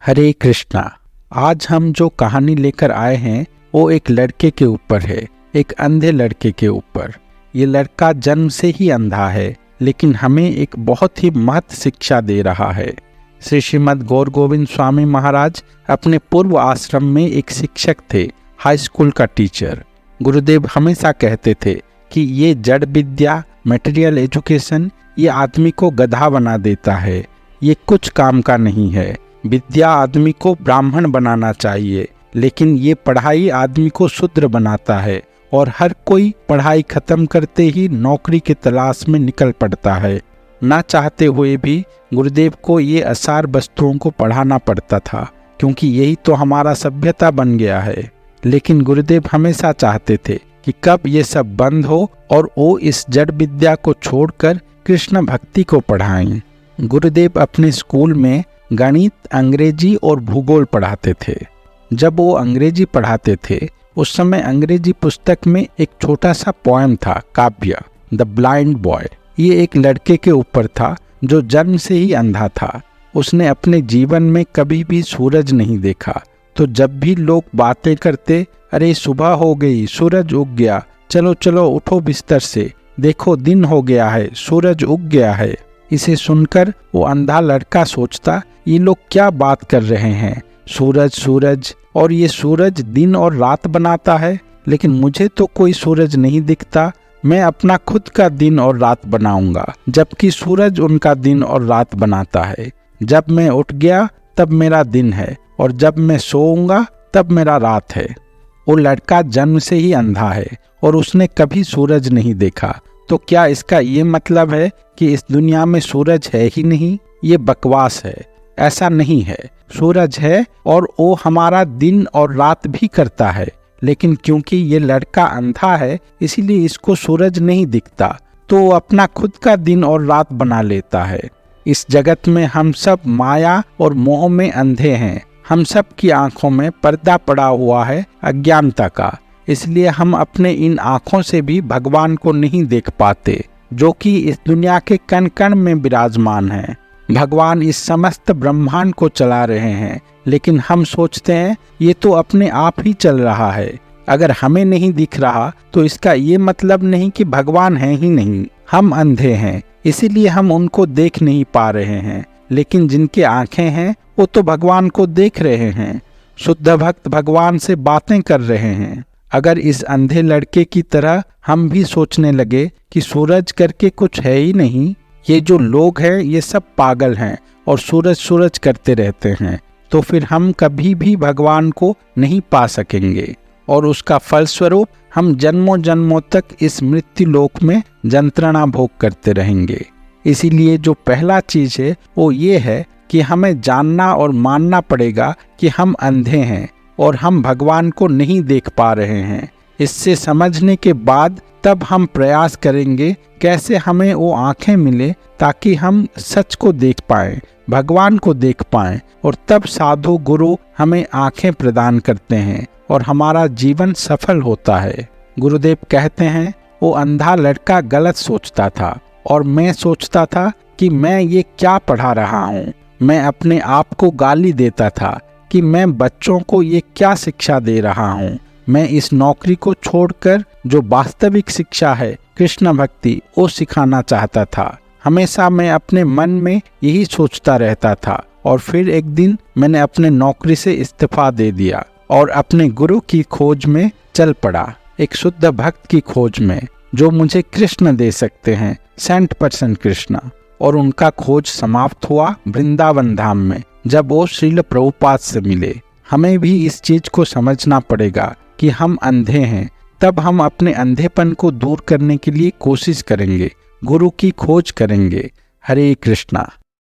हरे कृष्णा। आज हम जो कहानी लेकर आए हैं वो एक लड़के के ऊपर है, एक अंधे लड़के के ऊपर। ये लड़का जन्म से ही अंधा है, लेकिन हमें एक बहुत ही महत्व शिक्षा दे रहा है। श्री श्रीमद् गौर गोविंद स्वामी महाराज अपने पूर्व आश्रम में एक शिक्षक थे, हाई स्कूल का टीचर। गुरुदेव हमेशा कहते थे कि ये जड़ विद्या, मटेरियल एजुकेशन, ये आदमी को गधा बना देता है, ये कुछ काम का नहीं है। विद्या आदमी को ब्राह्मण बनाना चाहिए, लेकिन ये पढ़ाई आदमी को शूद्र बनाता है और हर कोई पढ़ाई खत्म करते ही नौकरी की तलाश में निकल पड़ता है। ना चाहते हुए भी गुरुदेव को ये असार वस्तुओं को पढ़ाना पड़ता था, क्योंकि यही तो हमारा सभ्यता बन गया है। लेकिन गुरुदेव हमेशा चाहते थे कि कब ये सब बंद हो और वो इस जड़ विद्या को छोड़कर कृष्ण भक्ति को पढ़ाएं। गुरुदेव अपने स्कूल में गणित, अंग्रेजी और भूगोल पढ़ाते थे। जब वो अंग्रेजी पढ़ाते थे उस समय अंग्रेजी पुस्तक में एक छोटा सा पोएम था, काव्य द ब्लाइंड बॉय। ये एक लड़के के ऊपर था जो जन्म से ही अंधा था। उसने अपने जीवन में कभी भी सूरज नहीं देखा, तो जब भी लोग बातें करते, अरे सुबह हो गई, सूरज उग गया, चलो चलो उठो बिस्तर से, देखो दिन हो गया है, सूरज उग गया है, इसे सुनकर वो अंधा लड़का सोचता, ये लोग क्या बात कर रहे हैं, सूरज सूरज, और ये सूरज दिन और रात बनाता है, लेकिन मुझे तो कोई सूरज नहीं दिखता। मैं अपना खुद का दिन और रात बनाऊंगा, जबकि सूरज उनका दिन और रात बनाता है। जब मैं उठ गया तब मेरा दिन है, और जब मैं सोऊंगा तब मेरा रात है। वो लड़का जन्म से ही अंधा है और उसने कभी सूरज नहीं देखा। तो क्या इसका ये मतलब है कि इस दुनिया में सूरज है ही नहीं? ये बकवास है। ऐसा नहीं है, सूरज है और वो हमारा दिन और रात भी करता है, लेकिन क्योंकि ये लड़का अंधा है इसीलिए इसको सूरज नहीं दिखता, तो वो अपना खुद का दिन और रात बना लेता है। इस जगत में हम सब माया और मोह में अंधे हैं। हम सब की आंखों में पर्दा पड़ा हुआ है अज्ञानता का, इसलिए हम अपने इन आंखों से भी भगवान को नहीं देख पाते, जो कि इस दुनिया के कण कण में विराजमान है। भगवान इस समस्त ब्रह्मांड को चला रहे हैं, लेकिन हम सोचते हैं ये तो अपने आप ही चल रहा है। अगर हमें नहीं दिख रहा तो इसका ये मतलब नहीं कि भगवान है ही नहीं। हम अंधे हैं, इसीलिए हम उनको देख नहीं पा रहे हैं, लेकिन जिनके आंखें हैं वो तो भगवान को देख रहे हैं। शुद्ध भक्त भगवान से बातें कर रहे हैं। अगर इस अंधे लड़के की तरह हम भी सोचने लगे कि सूरज करके कुछ है ही नहीं, ये जो लोग हैं ये सब पागल हैं और सूरज सूरज करते रहते हैं, तो फिर हम कभी भी भगवान को नहीं पा सकेंगे, और उसका फलस्वरूप हम जन्मों जन्मों तक इस मृत्यु लोक में यंत्रणा भोग करते रहेंगे। इसीलिए जो पहला चीज है वो ये है कि हमें जानना और मानना पड़ेगा कि हम अंधे हैं और हम भगवान को नहीं देख पा रहे हैं। इससे समझने के बाद तब हम प्रयास करेंगे कैसे हमें वो आंखें मिले ताकि हम सच को देख पाएं, भगवान को देख पाएं, और तब साधु गुरु हमें आंखें प्रदान करते हैं और हमारा जीवन सफल होता है। गुरुदेव कहते हैं वो अंधा लड़का गलत सोचता था और मैं सोचता था कि मैं ये क्या पढ़ा रहा हूँ। मैं अपने आप को गाली देता था कि मैं बच्चों को ये क्या शिक्षा दे रहा हूँ। मैं इस नौकरी को छोड़कर जो वास्तविक शिक्षा है कृष्ण भक्ति, वो सिखाना चाहता था। हमेशा मैं अपने मन में यही सोचता रहता था, और फिर एक दिन मैंने अपने नौकरी से इस्तीफा दे दिया और अपने गुरु की खोज में चल पड़ा, एक शुद्ध भक्त की खोज में, जो मुझे कृष्ण दे सकते हैं, 100% कृष्ण। और उनका खोज समाप्त हुआ वृंदावन धाम में, जब वो श्रील प्रभुपाद से मिले। हमें भी इस चीज को समझना पड़ेगा कि हम अंधे हैं, तब हम अपने अंधेपन को दूर करने के लिए कोशिश करेंगे, गुरु की खोज करेंगे। हरे कृष्णा।